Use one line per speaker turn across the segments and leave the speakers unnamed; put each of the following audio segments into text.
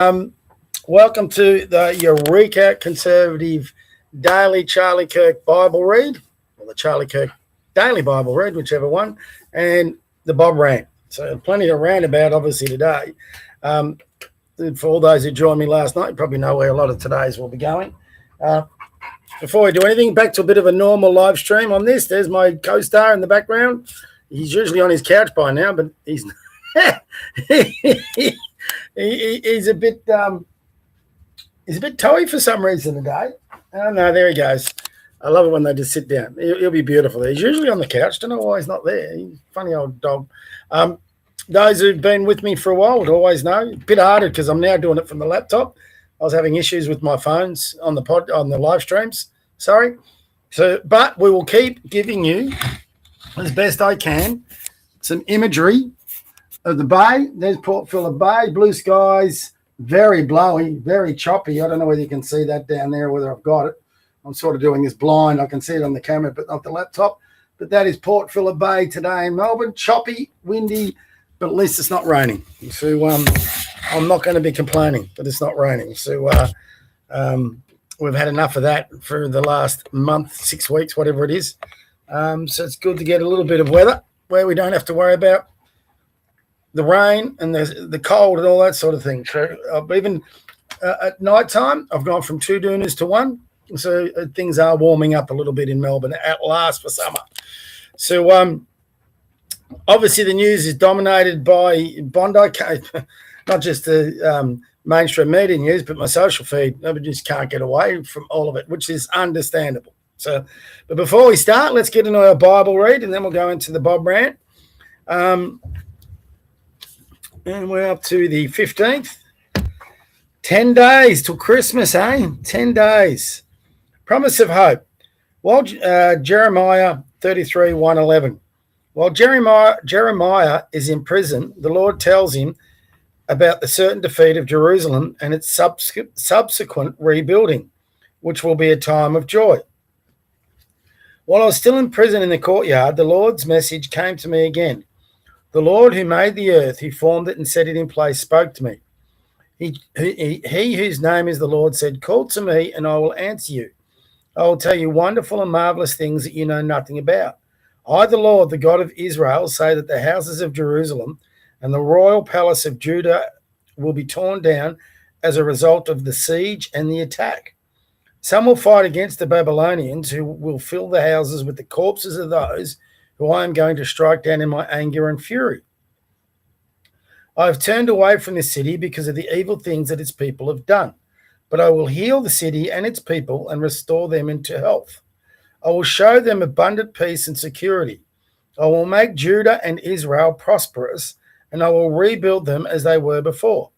Welcome to the Eureka Conservative Daily Charlie Kirk Bible Read, or the Charlie Kirk Daily Bible Read, whichever one, and the Bob Rant. So plenty to rant about, obviously, today. For all those who joined me last night, you probably know where a lot of today's will be going. Before we do anything, back to a bit of a normal live stream on this. There's my co-star in the background. He's usually on his couch by now, but he's he's a bit toey for some reason today. Oh no, there he goes. I love it when they just sit down. He'll be beautiful. He's usually on the couch. Don't know why he's not there. He's a funny old dog. Those who've been with me for a while would always know. A bit harder because I'm now doing it from the laptop. I was having issues with my phones on the live streams. Sorry. But we will keep giving you, as best I can, some imagery of the bay. There's Port Phillip Bay, blue skies, very blowy, very choppy. I don't know whether you can see that down there, whether I've got it. I'm sort of doing this blind. I can see it on the camera, but not the laptop. But that is Port Phillip Bay today in Melbourne. Choppy, windy, but at least it's not raining. So I'm not going to be complaining that it's not raining. So we've had enough of that for the last month, 6 weeks, whatever it is. So it's good to get a little bit of weather where we don't have to worry about the rain and the cold and all that sort of thing. So even at night time, I've gone from 2 doonas to 1. So things are warming up a little bit in Melbourne at last for summer. So obviously the news is dominated by Bondi, not just the mainstream media news, but my social feed. I just can't get away from all of it, which is understandable. So, but before we start, let's get into our Bible read, and then we'll go into the Bob Rant. And we're up to the 15th. 10 days till Christmas, eh? 10 days. Promise of hope. While Jeremiah 33, 1:11. While Jeremiah is in prison, the Lord tells him about the certain defeat of Jerusalem and its subsequent rebuilding, which will be a time of joy. While I was still in prison in the courtyard, the Lord's message came to me again. The Lord who made the earth, who formed it and set it in place, spoke to me. He whose name is the Lord said, "Call to me and I will answer you. I will tell you wonderful and marvelous things that you know nothing about. I, the Lord, the God of Israel, say that the houses of Jerusalem and the royal palace of Judah will be torn down as a result of the siege and the attack. Some will fight against the Babylonians, who will fill the houses with the corpses of those who I am going to strike down in my anger and fury. I have turned away from this city because of the evil things that its people have done, but I will heal the city and its people and restore them into health. I will show them abundant peace and security. I will make Judah and Israel prosperous, and I will rebuild them as they were before.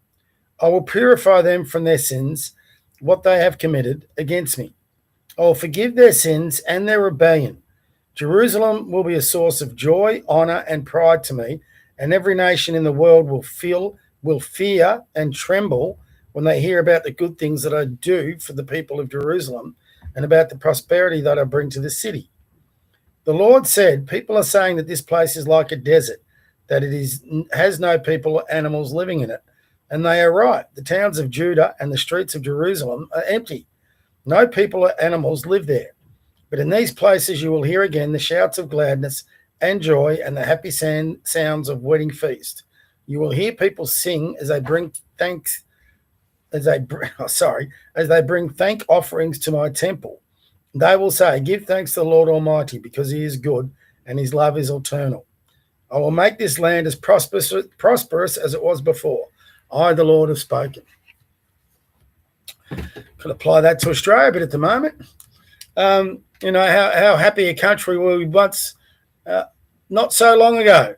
I will purify them from their sins, what they have committed against me. I will forgive their sins and their rebellion. Jerusalem will be a source of joy, honor, and pride to me, and every nation in the world will fear and tremble when they hear about the good things that I do for the people of Jerusalem and about the prosperity that I bring to the city." The Lord said, "People are saying that this place is like a desert, that has no people or animals living in it. And they are right. The towns of Judah and the streets of Jerusalem are empty. No people or animals live there. But in these places you will hear again the shouts of gladness and joy and the happy sounds of wedding feast. You will hear people sing as they bring thank offerings to my temple. They will say, 'Give thanks to the Lord Almighty, because he is good and his love is eternal.' I will make this land as prosperous as it was before. I, the Lord, have spoken." Could apply that to Australia, but at the moment, how happy a country were we once, not so long ago.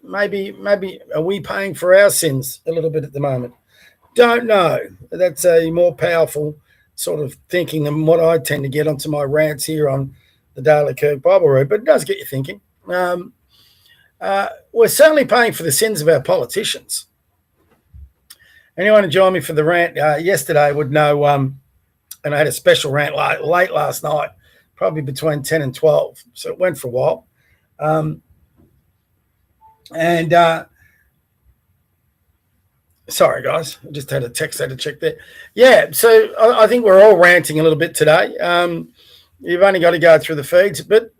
Maybe are we paying for our sins a little bit at the moment? Don't know. That's a more powerful sort of thinking than what I tend to get onto my rants here on the Daily Kirk Bible Read, but it does get you thinking. We're certainly paying for the sins of our politicians. Anyone who joined me for the rant yesterday would know, and I had a special rant late last night, probably between 10 and 12, so it went for a while. And Sorry, guys. I just had a text I had to check there. Yeah, so I think we're all ranting a little bit today. You've only got to go through the feeds. But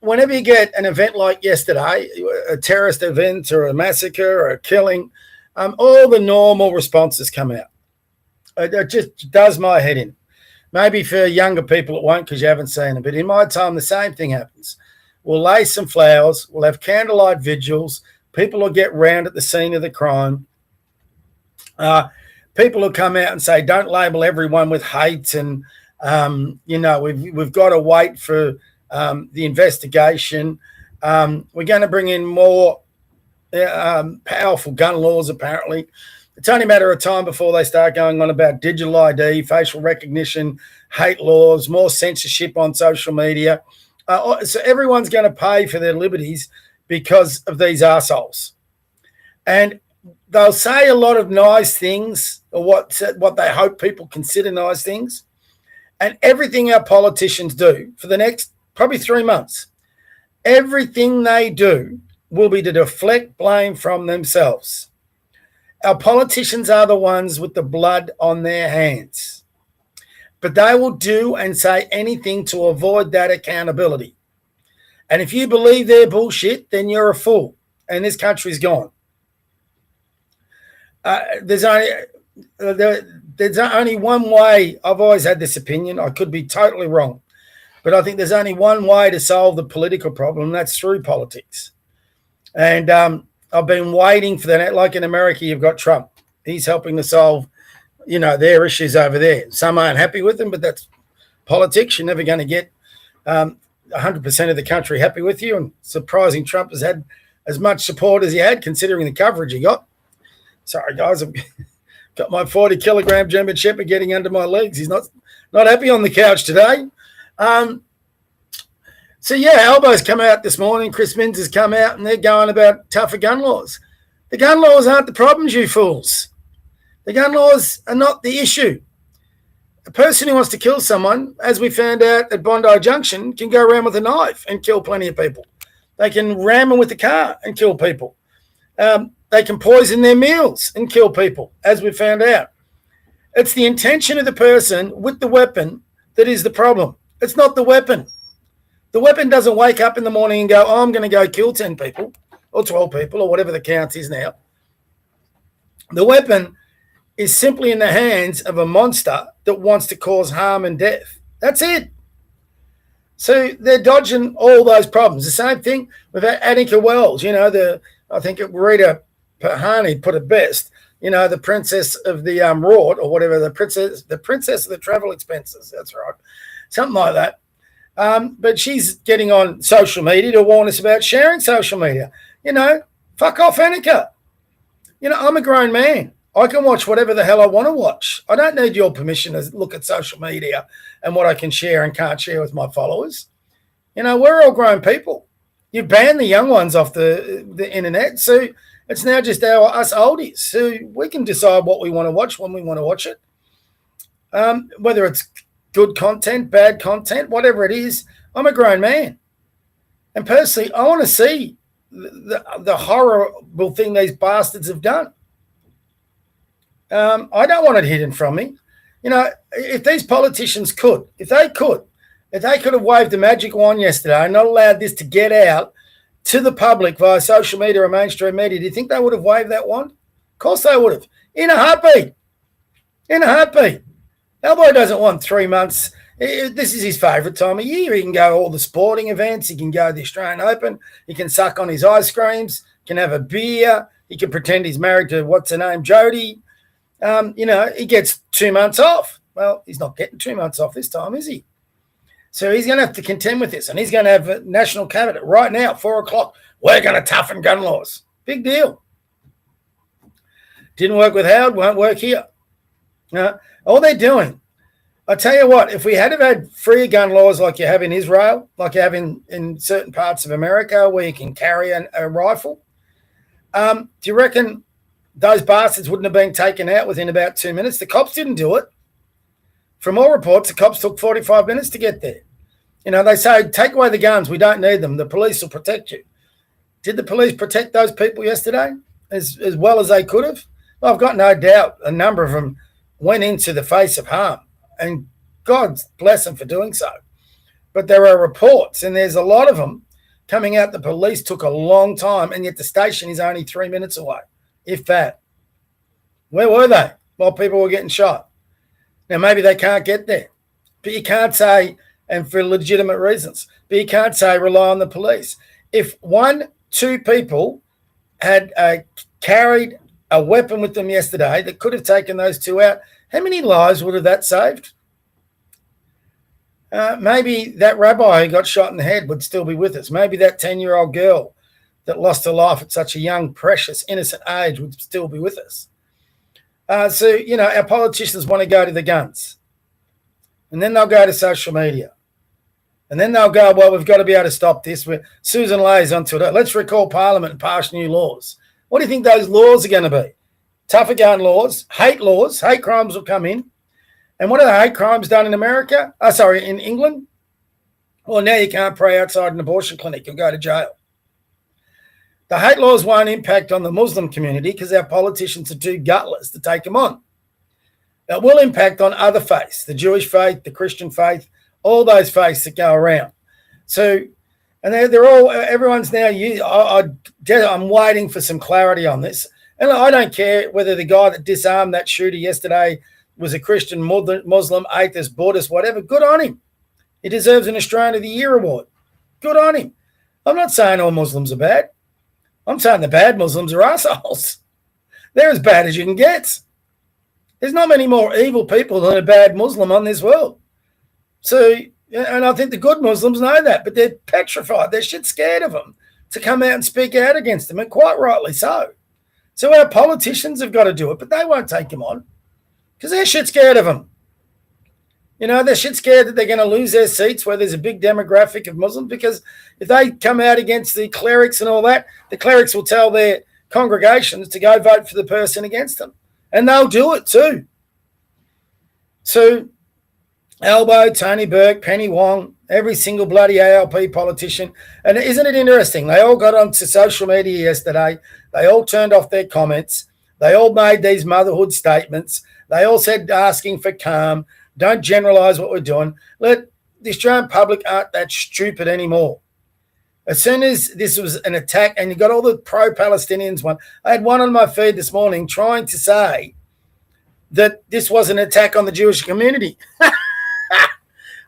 whenever you get an event like yesterday, a terrorist event or a massacre or a killing, all the normal responses come out. It just does my head in. Maybe for younger people it won't because you haven't seen it. But in my time, the same thing happens. We'll lay some flowers. We'll have candlelight vigils. People will get round at the scene of the crime. People will come out and say, don't label everyone with hate. And, we've got to wait for the investigation. We're going to bring in more powerful gun laws, apparently. It's only a matter of time before they start going on about digital ID, facial recognition, hate laws, more censorship on social media. So everyone's going to pay for their liberties because of these arseholes. And they'll say a lot of nice things, or what they hope people consider nice things. And everything our politicians do for the next probably 3 months, everything they do will be to deflect blame from themselves. Our politicians are the ones with the blood on their hands. But they will do and say anything to avoid that accountability. And if you believe their bullshit, then you're a fool, and this country's gone. There's only one way. I've always had this opinion. I could be totally wrong, but I think there's only one way to solve the political problem, and that's through politics. And I've been waiting for that. Like in America, you've got Trump. He's helping to solve, their issues over there. Some aren't happy with him, but that's politics. You're never going to get 100% of the country happy with you. And surprising, Trump has had as much support as he had, considering the coverage he got. Sorry, guys, I've got my 40-kilogram German Shepherd getting under my legs. He's not happy on the couch today. So, Albo's come out this morning. Chris Minns has come out, and they're going about tougher gun laws. The gun laws aren't the problems, you fools. The gun laws are not the issue. A person who wants to kill someone, as we found out at Bondi Junction, can go around with a knife and kill plenty of people. They can ram them with a car and kill people. They can poison their meals and kill people, as we found out. It's the intention of the person with the weapon that is the problem. It's not the weapon. The weapon doesn't wake up in the morning and go, I'm going to go kill 10 people or 12 people or whatever the count is now. The weapon is simply in the hands of a monster that wants to cause harm and death. That's it. So they're dodging all those problems. The same thing with Annika Wells. I think Rita Pahani put it best. The princess of the Rort, or whatever, the princess of the travel expenses. That's right, something like that. But she's getting on social media to warn us about sharing social media. Fuck off, Annika. I'm a grown man. I can watch whatever the hell I want to watch. I don't need your permission to look at social media and what I can share and can't share with my followers. We're all grown people. You ban the young ones off the internet, so it's now just us oldies. So we can decide what we want to watch when we want to watch it. Whether it's good content, bad content, whatever it is, I'm a grown man. And personally, I want to see the horrible thing these bastards have done. I don't want it hidden from me. If these politicians could, if they could have waved a magic wand yesterday and not allowed this to get out to the public via social media or mainstream media, do you think they would have waved that wand? Of course they would have. In a heartbeat. Albo doesn't want 3 months. This is his favourite time of year. He can go to all the sporting events. He can go to the Australian Open. He can suck on his ice creams. Can have a beer. He can pretend he's married to, what's her name, Jodie. He gets 2 months off. Well, he's not getting 2 months off this time, is he? So he's going to have to contend with this, and he's going to have a national cabinet right now, 4 o'clock. We're going to toughen gun laws. Big deal. Didn't work with Howard, won't work here. All they're doing, I tell you what, if we had had free gun laws like you have in Israel, like you have in certain parts of America where you can carry a rifle, do you reckon those bastards wouldn't have been taken out within about 2 minutes? The cops didn't do it. From all reports, the cops took 45 minutes to get there. They say, take away the guns. We don't need them. The police will protect you. Did the police protect those people yesterday? as well as they could have? Well, I've got no doubt a number of them went into the face of harm, and God bless them for doing so. But there are reports, and there's a lot of them coming out. The police took a long time, and yet the station is only 3 minutes away, if that. Where were they while people were getting shot? Now, maybe they can't get there, but you can't say, and for legitimate reasons, but you can't say rely on the police. If 2 people had carried a weapon with them yesterday that could have taken those 2 out, how many lives would have that saved? Maybe that rabbi who got shot in the head would still be with us. Maybe that 10-year-old girl that lost her life at such a young, precious, innocent age would still be with us. So, our politicians want to go to the guns. And then they'll go to social media. And then they'll go, well, we've got to be able to stop this. Susan Lay's onto it. Let's recall Parliament and pass new laws. What do you think those laws are going to be? Tougher gun laws, hate crimes will come in. And what are the hate crimes done in America? In England? Well, now you can't pray outside an abortion clinic. You'll go to jail. The hate laws won't impact on the Muslim community because our politicians are too gutless to take them on. That will impact on other faiths, the Jewish faith, the Christian faith, all those faiths that go around. So, and they're all, everyone's now, I'm waiting for some clarity on this. And I don't care whether the guy that disarmed that shooter yesterday was a Christian, Muslim, atheist, Buddhist, whatever. Good on him. He deserves an Australian of the Year award. Good on him. I'm not saying all Muslims are bad. I'm saying the bad Muslims are assholes. They're as bad as you can get. There's not many more evil people than a bad Muslim on this world. So, and I think the good Muslims know that, but they're petrified. They're shit scared of them to come out and speak out against them, and quite rightly so. So our politicians have got to do it, but they won't take him on because they're shit scared of him. They're shit scared that they're going to lose their seats where there's a big demographic of Muslims, because if they come out against the clerics and all that, the clerics will tell their congregations to go vote for the person against them. And they'll do it too. So Albo, Tony Burke, Penny Wong, every single bloody ALP politician. And isn't it interesting? They all got onto social media yesterday. They all turned off their comments. They all made these motherhood statements. They all said asking for calm. Don't generalise what we're doing. The Australian public aren't that stupid anymore. As soon as this was an attack, and you got all the pro-Palestinians one, I had one on my feed this morning trying to say that this was an attack on the Jewish community.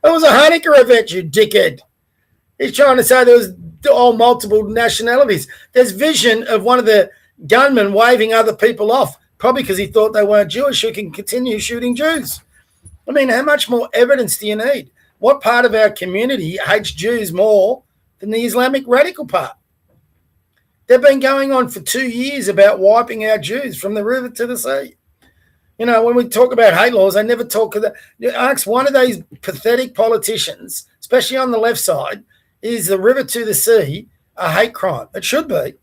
It was a Hanukkah event, you dickhead. He's trying to say there was all multiple nationalities. There's vision of one of the gunmen waving other people off, probably because he thought they weren't Jewish, who can continue shooting Jews. I mean, how much more evidence do you need? What part of our community hates Jews more than the Islamic radical part? They've been going on for 2 years about wiping out Jews from the river to the sea. When we talk about hate laws, they never talk of that. Ask one of these pathetic politicians, especially on the left side, is the river to the sea a hate crime? It should be.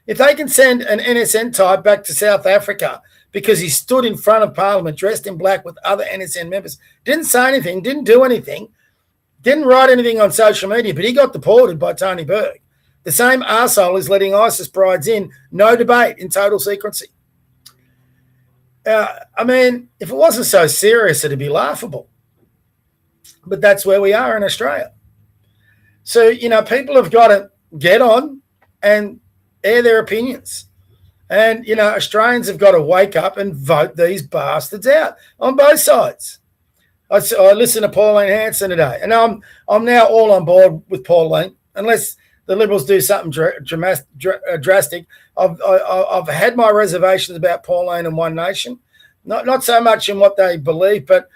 If they can send an NSN type back to South Africa because he stood in front of Parliament dressed in black with other NSN members, didn't say anything, didn't do anything, didn't write anything on social media, but he got deported by Tony Burke. The same arsehole is letting ISIS brides in, no debate, in total secrecy. If it wasn't so serious, it'd be laughable. But that's where we are in Australia. So, people have got to get on and air their opinions. And, Australians have got to wake up and vote these bastards out on both sides. I listened to Pauline Hanson today, and I'm now all on board with Pauline, unless the Liberals do something drastic. I've had my reservations about Pauline and One Nation, not so much in what they believe, but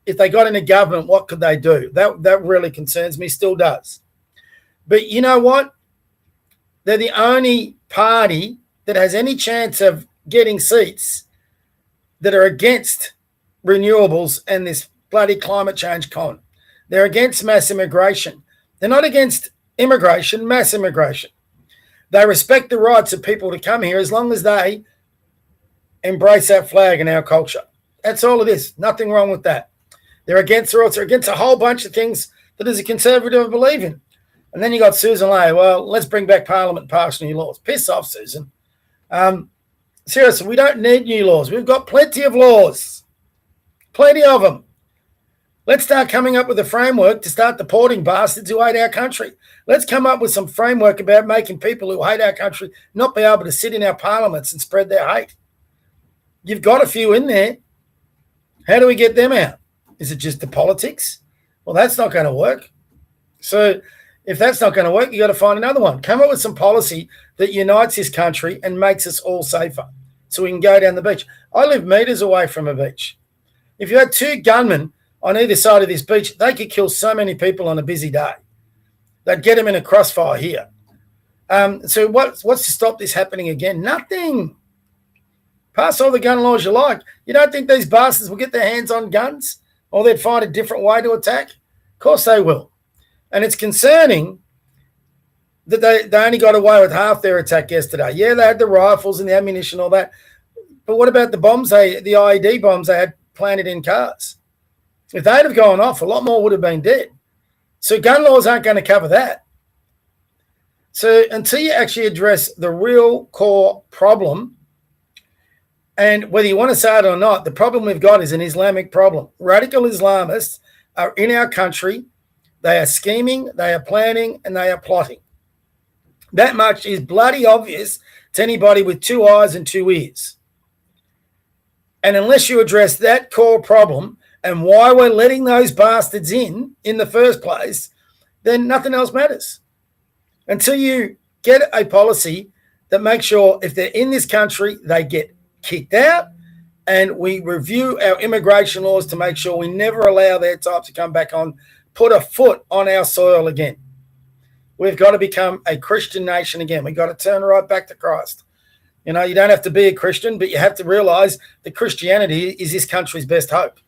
if they got into government, what could they do? That really concerns me, still does. But you know what? They're the only party that has any chance of getting seats that are against renewables and this bloody climate change con. They're against mass immigration. They're not against immigration, mass immigration. They respect the rights of people to come here as long as they embrace our flag and our culture. That's all it is. Nothing wrong with that. They're against the rights. They're against a whole bunch of things that as a conservative I believe in. And then you got Susan Lay. Well, let's bring back Parliament and pass new laws. Piss off, Susan. Seriously, we don't need new laws. We've got plenty of laws, plenty of them. Let's start coming up with a framework to start deporting bastards who hate our country. Let's come up with some framework about making people who hate our country not be able to sit in our parliaments and spread their hate. You've got a few in there. How do we get them out? Is it just the politics? Well, that's not going to work. So if that's not going to work, you've got to find another one. Come up with some policy that unites this country and makes us all safer so we can go down the beach. I live meters away from a beach. If you had two gunmen on either side of this beach, they could kill so many people on a busy day. They'd get them in a crossfire here. So what's to stop this happening again? Nothing. Pass all the gun laws you like. You don't think these bastards will get their hands on guns or they'd find a different way to attack? Of course they will. And it's concerning that they only got away with half their attack yesterday. Yeah, they had the rifles and the ammunition, all that. But what about the bombs, the IED bombs they had planted in cars? If they'd have gone off, a lot more would have been dead. So gun laws aren't going to cover that. So until you actually address the real core problem, and whether you want to say it or not, the problem we've got is an Islamic problem. Radical Islamists are in our country. They are scheming, they are planning, and they are plotting. That much is bloody obvious to anybody with two eyes and two ears. And unless you address that core problem and why we're letting those bastards in the first place, then nothing else matters. Until you get a policy that makes sure if they're in this country, they get kicked out, and we review our immigration laws to make sure we never allow their type to come back on, put a foot on our soil again. We've got to become a Christian nation again. We've got to turn right back to Christ. You know, you don't have to be a Christian, but you have to realize that Christianity is this country's best hope.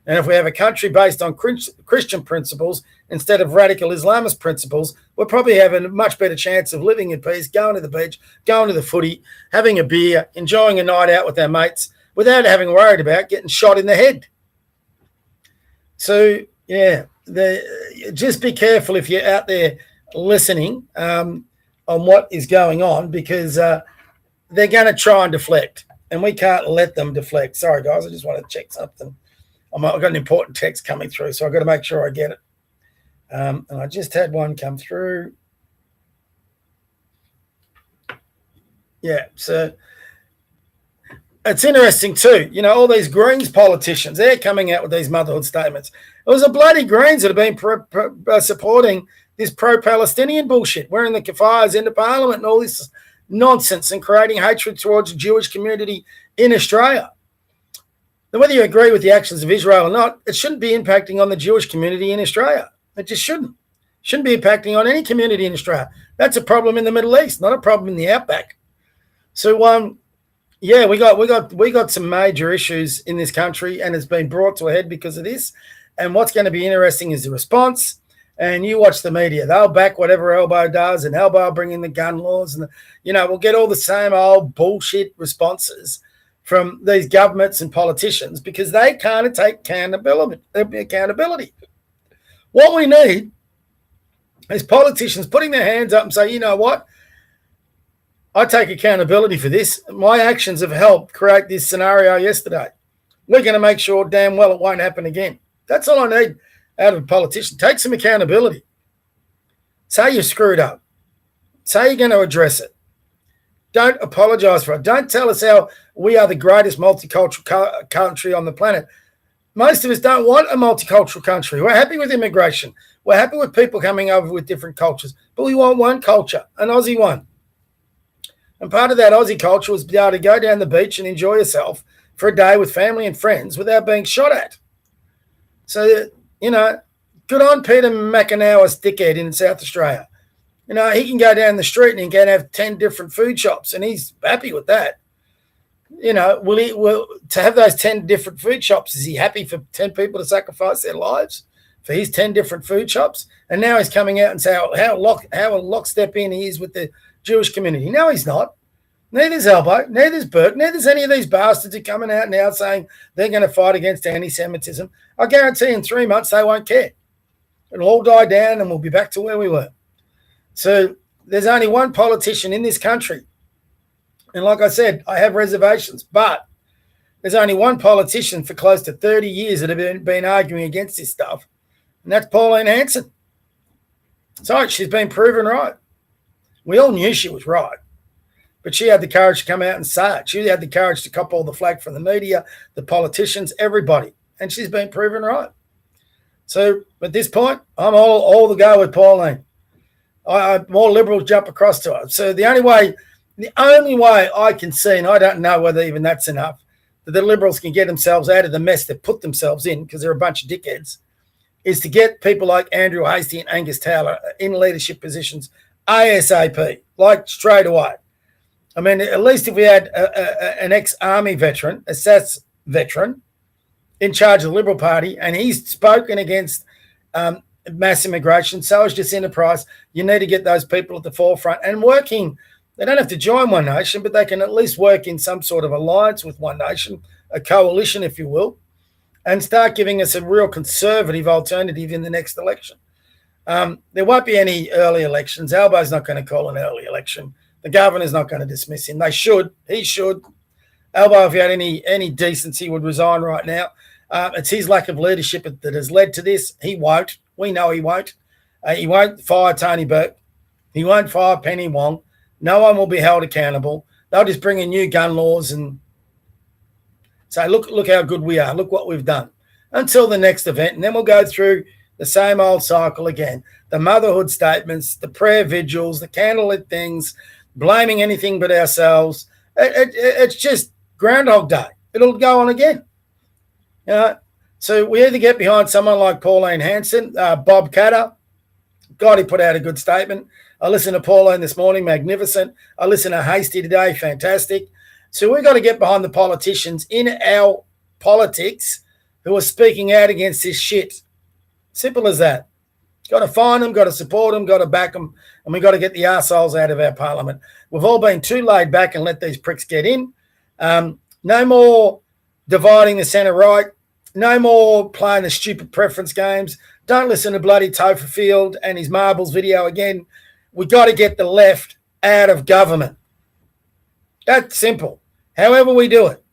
And if we have a country based on Christian principles instead of radical Islamist principles, we'll probably have a much better chance of living in peace, going to the beach, going to the footy, having a beer, enjoying a night out with our mates without having worried about getting shot in the head. So, yeah, just be careful if you're out there listening on what is going on, because they're going to try and deflect, and we can't let them deflect. Sorry, guys, I just want to check something. I've got an important text coming through, so I've got to make sure I get it. And I just had one come through. Yeah, so it's interesting too. You know, all these Greens politicians, they're coming out with these motherhood statements. It was the bloody Greens that have been supporting this pro-Palestinian bullshit, wearing the kafires into Parliament and all this nonsense and creating hatred towards the Jewish community in Australia. Now, whether you agree with the actions of Israel or not, it shouldn't be impacting on the Jewish community in Australia. It just shouldn't. Shouldn't be impacting on any community in Australia. That's a problem in the Middle East, not a problem in the outback. So, yeah, we got some major issues in this country, and it's been brought to a head because of this. And what's going to be interesting is the response. And you watch the media; they'll back whatever Elbow does, and Elbow bring in the gun laws, and we'll get all the same old bullshit responses from these governments and politicians because they can't take accountability. What we need is politicians putting their hands up and say, you know what? I take accountability for this. My actions have helped create this scenario yesterday. We're going to make sure damn well it won't happen again. That's all I need out of a politician. Take some accountability. Say you screwed up. Say you're going to address it. Don't apologize for it. Don't tell us how we are the greatest multicultural country on the planet. Most of us don't want a multicultural country. We're happy with immigration. We're happy with people coming over with different cultures. But we want one culture, an Aussie one. And part of that Aussie culture was to be able to go down the beach and enjoy yourself for a day with family and friends without being shot at. So, good on Peter McInaugh's dickhead in South Australia. He can go down the street and he can have 10 different food shops, and he's happy with that. To have those 10 different food shops, is he happy for 10 people to sacrifice their lives for his 10 different food shops? And now he's coming out and saying how lockstep in he is with the Jewish community. No, he's not. Neither's Elbow, neither's Burke, neither's any of these bastards who are coming out now saying they're going to fight against anti-Semitism. I guarantee in 3 months they won't care. It'll all die down and we'll be back to where we were. So there's only one politician in this country And like I said, I have reservations, but there's only one politician for close to 30 years that have been arguing against this stuff, and that's Pauline Hanson. So she's been proven right. We all knew she was right, but she had the courage to come out and say it. She had the courage to cop all the flack from the media, the politicians, everybody, and she's been proven right. So at this point, I'm all to go with Pauline. More Liberals jump across to her. So the only way I can see, and I don't know whether even that's enough, that the Liberals can get themselves out of the mess they've put themselves in, because they're a bunch of dickheads, is to get people like Andrew Hastie and Angus Taylor in leadership positions ASAP, like straight away. I mean, at least if we had an ex-army veteran, a SAS veteran, in charge of the Liberal Party, and he's spoken against mass immigration, so is Jacinta Price. You need to get those people at the forefront and working. They don't have to join One Nation, but they can at least work in some sort of alliance with One Nation, a coalition, if you will, and start giving us a real conservative alternative in the next election. There won't be any early elections. Albo's not going to call an early election. The governor's not going to dismiss him. They should. He should. Albo, if he had any decency, would resign right now. It's his lack of leadership that has led to this. He won't. We know he won't. He won't fire Tony Burke. He won't fire Penny Wong. No one will be held accountable. They'll just bring in new gun laws and say, look how good we are. Look what we've done. Until the next event. And then we'll go through the same old cycle again. The motherhood statements, the prayer vigils, the candlelit things, blaming anything but ourselves. It's just Groundhog Day. It'll go on again. So we either get behind someone like Pauline Hanson, Bob Catter. God, he put out a good statement. I listened to Pauline this morning, magnificent. I listened to Hastie today, fantastic. So we've got to get behind the politicians in our politics who are speaking out against this shit. Simple as that. Got to find them, got to support them, got to back them, and we've got to get the arseholes out of our parliament. We've all been too laid back and let these pricks get in. No more dividing the centre right. No more playing the stupid preference games. Don't listen to bloody Topher Field and his marbles video again. We've got to get the left out of government. That's simple. However we do it.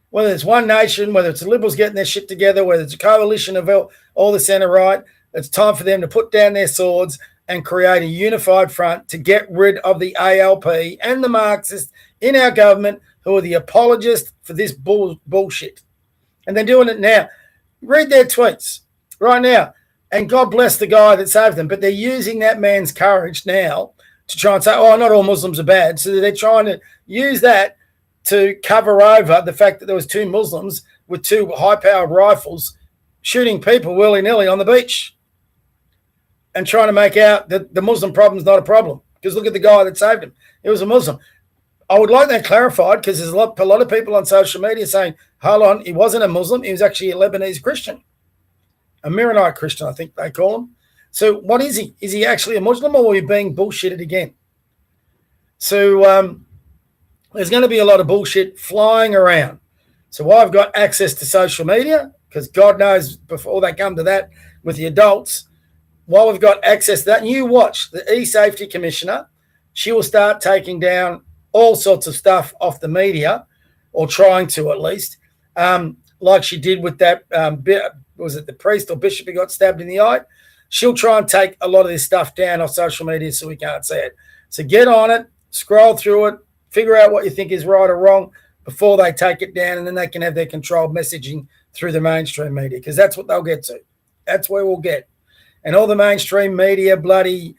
Whether it's One Nation, whether it's the Liberals getting their shit together, whether it's a coalition of all the centre right, it's time for them to put down their swords and create a unified front to get rid of the ALP and the Marxists in our government who are the apologists for this bullshit. And they're doing it now. Read their tweets right now. And God bless the guy that saved them. But they're using that man's courage now to try and say, oh, not all Muslims are bad. So they're trying to use that to cover over the fact that there was two Muslims with two high-powered rifles shooting people willy-nilly on the beach and trying to make out that the Muslim problem is not a problem. Because look at the guy that saved him. He was a Muslim. I would like that clarified because there's a lot of people on social media saying, hold on, he wasn't a Muslim. He was actually a Lebanese Christian, a Maronite Christian, I think they call him. So what is he? Is he actually a Muslim or are we being bullshitted again? So there's going to be a lot of bullshit flying around. So I've got access to social media because God knows before they come to that with the adults, while we've got access to that, and you watch the E-Safety Commissioner, she will start taking down all sorts of stuff off the media, or trying to at least, like she did with that, was it the priest or bishop who got stabbed in the eye? She'll try and take a lot of this stuff down off social media so we can't see it. So get on it, scroll through it, figure out what you think is right or wrong before they take it down, and then they can have their controlled messaging through the mainstream media because that's what they'll get to. That's where we'll get. And all the mainstream media, bloody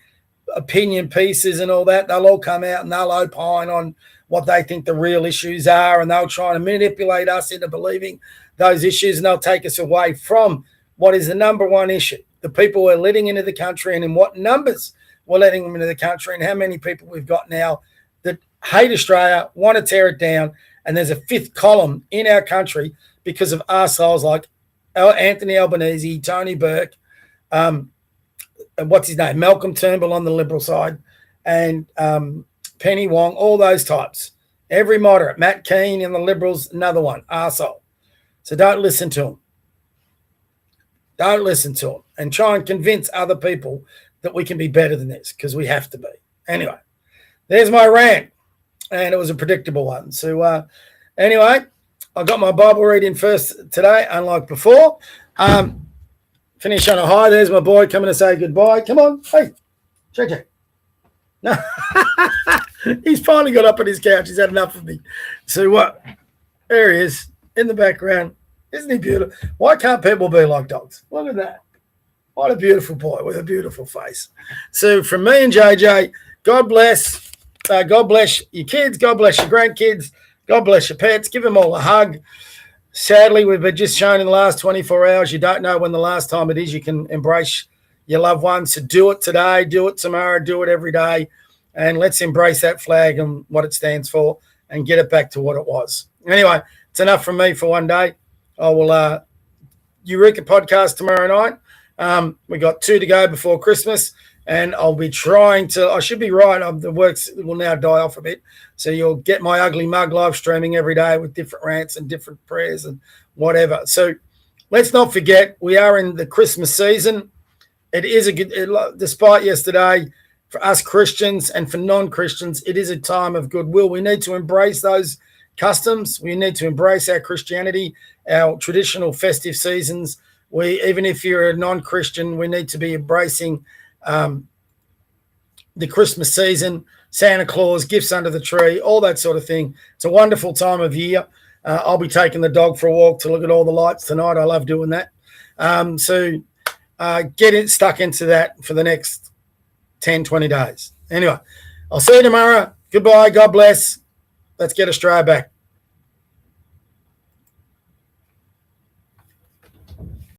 opinion pieces and all that, they'll all come out and they'll opine on what they think the real issues are, and they'll try to manipulate us into believing those issues, and they'll take us away from what is the number one issue, the people we're letting into the country and in what numbers we're letting them into the country and how many people we've got now that hate Australia, want to tear it down, and there's a fifth column in our country because of arseholes like Anthony Albanese, Tony Burke, what's his name, Malcolm Turnbull on the Liberal side, and Penny Wong, all those types. Every moderate, Matt Keane in the Liberals, another one, arsehole. So don't listen to them. Don't listen to them. And try and convince other people that we can be better than this because we have to be. Anyway, there's my rant. and it was a predictable one. So anyway, I got my Bible reading first today, unlike before. Finish on a high. There's my boy coming to say goodbye. Come on. Hey, JJ. No. He's finally got up on his couch. He's had enough of me. So what? There he is in the background. Isn't he beautiful? Why can't people be like dogs? Look at that. What a beautiful boy with a beautiful face. So from me and JJ, God bless. God bless your kids. God bless your grandkids. God bless your pets. Give them all a hug. Sadly, we've been just shown in the last 24 hours, you don't know when the last time it is you can embrace your loved ones. So do it today, do it tomorrow, do it every day. And let's embrace that flag and what it stands for and get it back to what it was. Anyway, it's enough from me for one day. I will Eureka podcast tomorrow night. We got 2 to go before Christmas. And I'll be trying to, I should be right, the works will now die off a bit. So you'll get my ugly mug live streaming every day with different rants and different prayers and whatever. So let's not forget, we are in the Christmas season. It is despite yesterday, for us Christians and for non-Christians, it is a time of goodwill. We need to embrace those customs. We need to embrace our Christianity, our traditional festive seasons. Even if you're a non-Christian, we need to be embracing the Christmas season, Santa Claus, gifts under the tree, all that sort of thing. It's a wonderful time of year. I'll be taking the dog for a walk to look at all the lights tonight. I love doing that. So get stuck into that for the next 10, 20 days. Anyway, I'll see you tomorrow. Goodbye. God bless. Let's get Australia back.